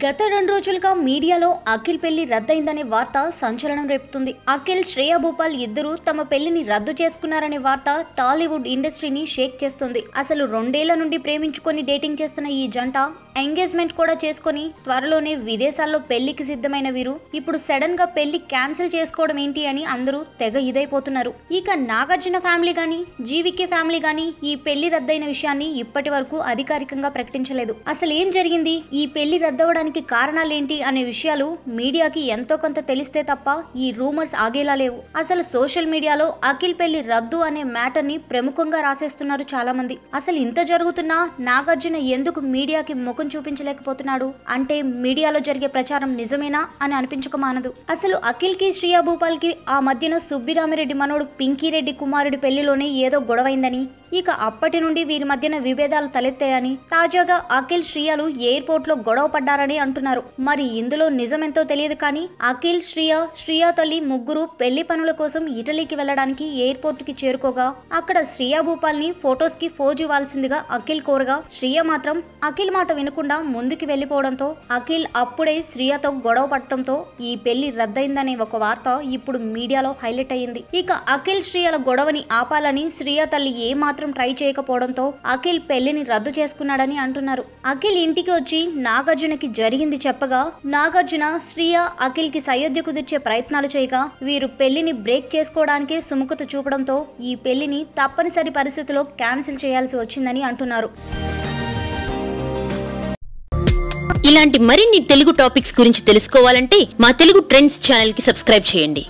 గత 2 రోజులుగా మీడియాలో అఖిల్ పెళ్లి రద్దయిందనే వార్త సంచలనం రేపుతుంది. అఖిల్, శ్రేయా భూపాల్ ఇద్దరు తమ పెళ్లిని రద్దు చేసుకున్నారనే వార్త టాలీవుడ్ ఇండస్ట్రీని షేక్ చేస్తుంది. అసలు 2 ఏళ్ల నుండి ప్రేమించుకొని డేటింగ్ చేస్తున్న ఈ జంట ఎంగేజ్మెంట్ కూడా చేసుకుని త్వరలోనే విదేశాల్లో పెళ్లికి సిద్ధమైన వీరు ఇప్పుడు సడన్ గా పెళ్లి క్యాన్సిల్ చేసుకోవడం ఏంటి అని అందరూ తెగ ఇదైపోతున్నారు. ఇక నాగార్జున ఫ్యామిలీ గానీ, జీవికే ఫ్యామిలీ గానీ ఈ పెళ్లి రద్దయిన విషయాన్ని ఇప్పటి వరకు అధికారికంగా ప్రకటించలేదు. అసలు ఏం జరిగింది, ఈ పెళ్లి రద్దవడానికి కారణాలేంటి అనే విషయాలు మీడియాకి ఎంతో కొంత తెలిస్తే తప్ప ఈ రూమర్స్ ఆగేలా లేవు. అసలు సోషల్ మీడియాలో అఖిల్ పెళ్లి రద్దు అనే మ్యాటర్ ని ప్రముఖంగా రాసేస్తున్నారు చాలా మంది. అసలు ఇంత జరుగుతున్నా నాగార్జున ఎందుకు మీడియాకి ముఖం చూపించలేకపోతున్నాడు అంటే మీడియాలో జరిగే ప్రచారం నిజమేనా అని అనిపించక మానదు. అసలు అఖిల్ కి, శ్రేయా భూపాల్ కి ఆ మధ్యన సుబ్బిరామిరెడ్డి మనోడు పింకీరెడ్డి కుమారుడి పెళ్లిలోనే ఏదో గొడవైందని, ఇక అప్పటి నుండి వీరి మధ్యన విభేదాలు తలెత్తాయని, తాజాగా అఖిల్, శ్రియలు ఎయిర్పోర్ట్ లో గొడవ పడ్డారని అంటున్నారు. మరి ఇందులో నిజమెంతో తెలియదు కానీ అఖిల్, శ్రియా తల్లి ముగ్గురు పెళ్లి పనుల కోసం ఇటలీకి వెళ్లడానికి ఎయిర్పోర్ట్ కి చేరుకోగా అక్కడ శ్రేయా భూపాల్ ని ఫొటోస్ కి ఫోజ్ ఇవ్వాల్సిందిగా అఖిల్ కోరగా శ్రేయ మాత్రం అఖిల్ మాట వినకుండా ముందుకు వెళ్లిపోవడంతో అఖిల్ అప్పుడే శ్రియతో గొడవ పడటంతో ఈ పెళ్లి రద్దయిందనే ఒక వార్త ఇప్పుడు మీడియాలో హైలైట్ అయ్యింది. ఇక అఖిల్, శ్రియల గొడవని ఆపాలని శ్రియా తల్లి ఏ మాత్రం ట్రై చేయకపోవడంతో అఖిల్ పెళ్లిని రద్దు చేసుకున్నాడని అంటున్నారు. అఖిల్ ఇంటికి వచ్చి నాగార్జునకి జరిగింది చెప్పగా నాగార్జున, శ్రియా అఖిల్ కి సయోధ్య కుదిర్చే ప్రయత్నాలు చేయగా వీరు పెళ్లిని బ్రేక్ చేసుకోవడానికే సుముఖత చూపడంతో ఈ పెళ్లిని తప్పనిసరి పరిస్థితిలో క్యాన్సిల్ చేయాల్సి వచ్చిందని అంటున్నారు. ఇలాంటి మరిన్ని తెలుగు టాపిక్స్ గురించి తెలుసుకోవాలంటే మా తెలుగు ట్రెండ్స్ ఛానల్ కి సబ్స్క్రైబ్ చేయండి.